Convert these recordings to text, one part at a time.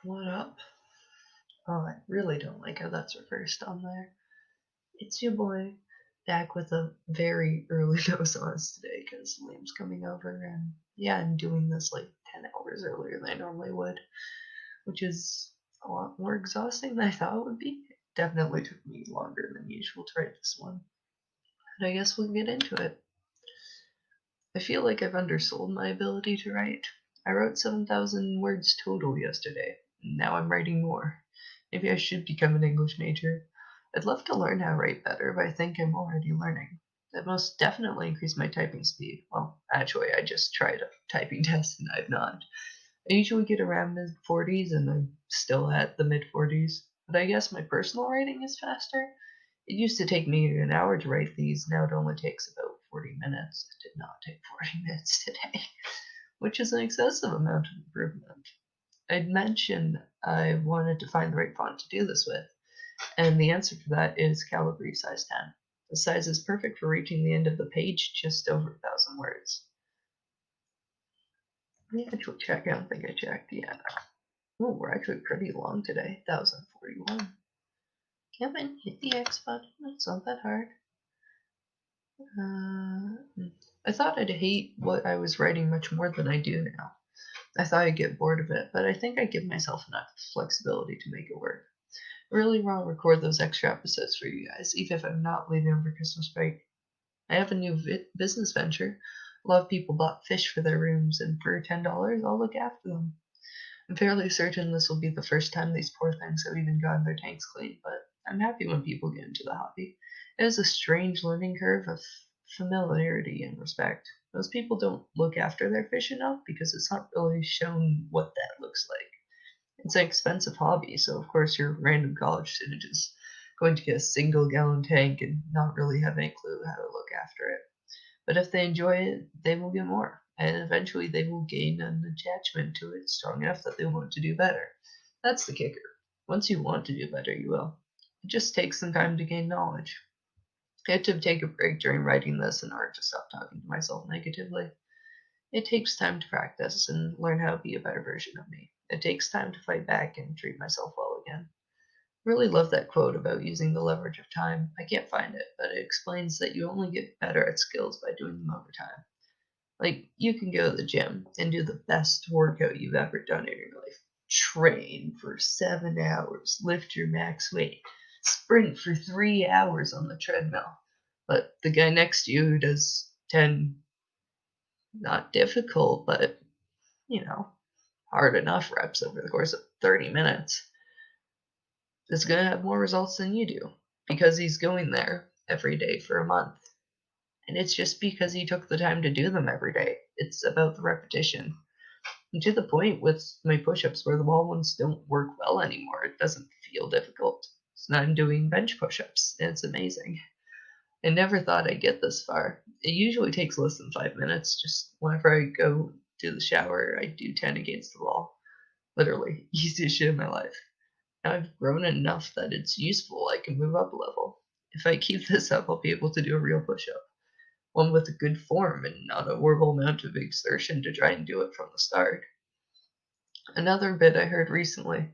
What up? Oh, I really don't like how that's reversed on there. It's your boy, back with a very early Notus today because Liam's coming over, and yeah, I'm doing this like 10 hours earlier than I normally would, which is a lot more exhausting than I thought it would be. It definitely took me longer than usual to write this one, but I guess we'll get into it. I feel like I've undersold my ability to write. I wrote 7,000 words total yesterday, and now I'm writing more. Maybe I should become an English major. I'd love to learn how to write better, but I think I'm already learning. That most definitely increased my typing speed. Well, actually, I just tried a typing test and I've not. I usually get around mid 40s and I'm still at the mid 40s, but I guess my personal writing is faster. It used to take me an hour to write these, now it only takes about 40 minutes. It did not take 40 minutes today, which is an excessive amount of improvement. I'd mentioned I wanted to find the right font to do this with, and the answer for that is Calibri size 10. The size is perfect for reaching the end of the page, just over 1,000 words. Let me actually check. I don't think I checked yet. Oh, we're actually pretty long today. 1,041. Can't I hit the X button? It's not that hard. I thought I'd hate what I was writing much more than I do now. I thought I'd get bored of it, but I think I give myself enough flexibility to make it work. I really want to record those extra episodes for you guys, even if I'm not leaving over Christmas break. I have a new business venture. A lot of people bought fish for their rooms, and for $10, I'll look after them. I'm fairly certain this will be the first time these poor things have even gotten their tanks cleaned, but I'm happy when people get into the hobby. It is a strange learning curve of familiarity and respect. Most people don't look after their fish enough because it's not really shown what that looks like. It's an expensive hobby, so of course your random college student is going to get a single gallon tank and not really have any clue how to look after it. But if they enjoy it, they will get more, and eventually they will gain an attachment to it strong enough that they want to do better. That's the kicker. Once you want to do better, you will. It just takes some time to gain knowledge. I had to take a break during writing this in order to stop talking to myself negatively. It takes time to practice and learn how to be a better version of me. It takes time to fight back and treat myself well again. Really love that quote about using the leverage of time. I can't find it, but it explains that you only get better at skills by doing them over time. Like, you can go to the gym and do the best workout you've ever done in your life. Train for 7 hours, lift your max weight, sprint for 3 hours on the treadmill. But the guy next to you who does 10, not difficult, but, hard enough reps over the course of 30 minutes, is going to have more results than you do because he's going there every day for a month. And it's just because he took the time to do them every day. It's about the repetition. And to the point with my push-ups where the wall ones don't work well anymore. It doesn't feel difficult. So now I'm doing bench push-ups, and it's amazing. I never thought I'd get this far. It usually takes less than 5 minutes. Just whenever I go to the shower, I do 10 against the wall. Literally, easiest shit in my life. Now I've grown enough that it's useful. I can move up a level. If I keep this up, I'll be able to do a real push-up. One with a good form and not a horrible amount of exertion to try and do it from the start. Another bit I heard recently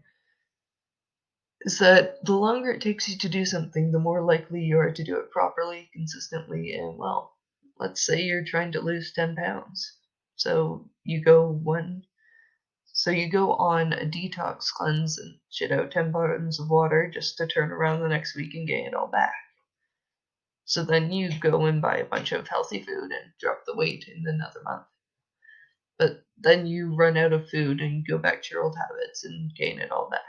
is that the longer it takes you to do something, the more likely you are to do it properly, consistently, and well. Let's say you're trying to lose 10 pounds. So you go on a detox cleanse and shit out 10 bottles of water just to turn around the next week and gain it all back. So then you go and buy a bunch of healthy food and drop the weight in another month. But then you run out of food and you go back to your old habits and gain it all back.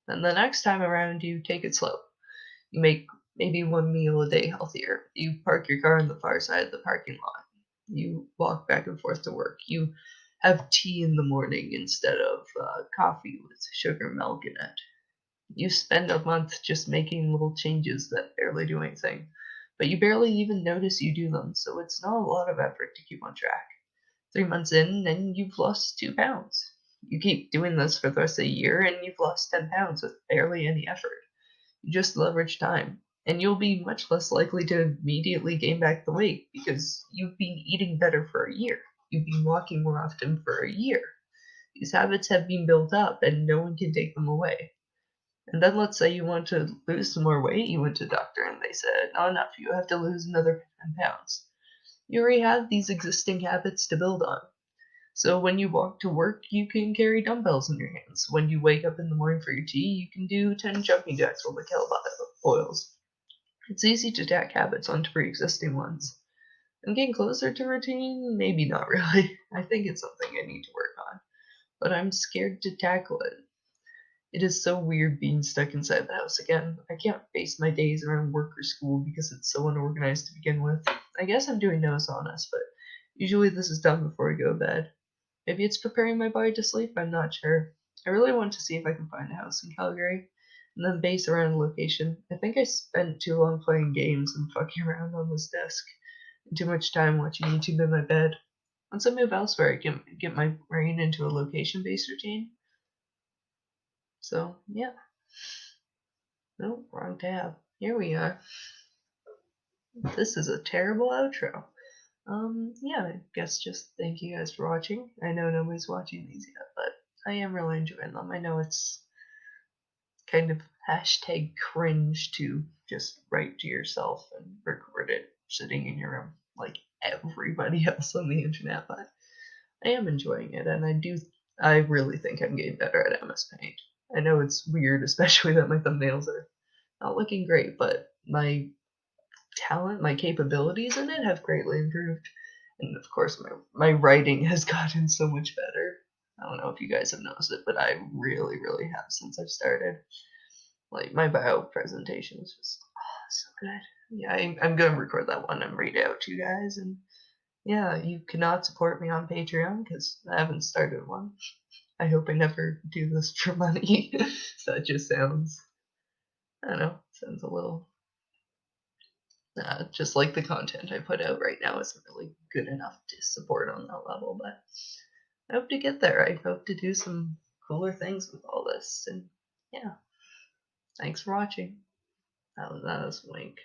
Then the next time around, you take it slow. You make maybe one meal a day healthier. You park your car on the far side of the parking lot. You walk back and forth to work. You have tea in the morning instead of coffee with sugar and milk in it. You spend a month just making little changes that barely do anything, but you barely even notice you do them, so it's not a lot of effort to keep on track. 3 months in, and you've lost 2 pounds. You keep doing this for the rest of the year, and you've lost 10 pounds with barely any effort. You just leverage time, and you'll be much less likely to immediately gain back the weight because you've been eating better for a year. You've been walking more often for a year. These habits have been built up and no one can take them away. And then let's say you want to lose some more weight, you went to the doctor and they said, not enough, you have to lose another 10 pounds. You already have these existing habits to build on. So when you walk to work, you can carry dumbbells in your hands. When you wake up in the morning for your tea, you can do 10 jumping jacks while the kettle boils. It's easy to tack habits onto pre-existing ones. I'm getting closer to routine? Maybe not really. I think it's something I need to work on. But I'm scared to tackle it. It is so weird being stuck inside the house again. I can't base my days around work or school because it's so unorganized to begin with. I guess I'm doing Notus on us, but usually this is done before I go to bed. Maybe it's preparing my body to sleep, I'm not sure. I really want to see if I can find a house in Calgary, and then base around a location. I think I spent too long playing games and fucking around on this desk, and too much time watching YouTube in my bed. Once I move elsewhere, I can get my brain into a location-based routine. So, yeah. No, wrong tab. Here we are. This is a terrible outro. Yeah, I guess just thank you guys for watching. I know nobody's watching these yet, but I am really enjoying them. I know it's kind of hashtag cringe to just write to yourself and record it sitting in your room like everybody else on the internet, but I am enjoying it, and I really think I'm getting better at MS Paint. I know it's weird, especially that my thumbnails are not looking great, but my talent, my capabilities in it have greatly improved. And of course, my writing has gotten so much better. I don't know if you guys have noticed it, but I really, really have since I've started. Like, my bio presentation is just so good. Yeah, I'm going to record that one and read it out to you guys. And yeah, you cannot support me on Patreon because I haven't started one. I hope I never do this for money. That just sounds, I don't know, sounds a little just like the content I put out right now isn't really good enough to support on that level, but I hope to get there. I hope to do some cooler things with all this, and yeah, thanks for watching. That was Wink.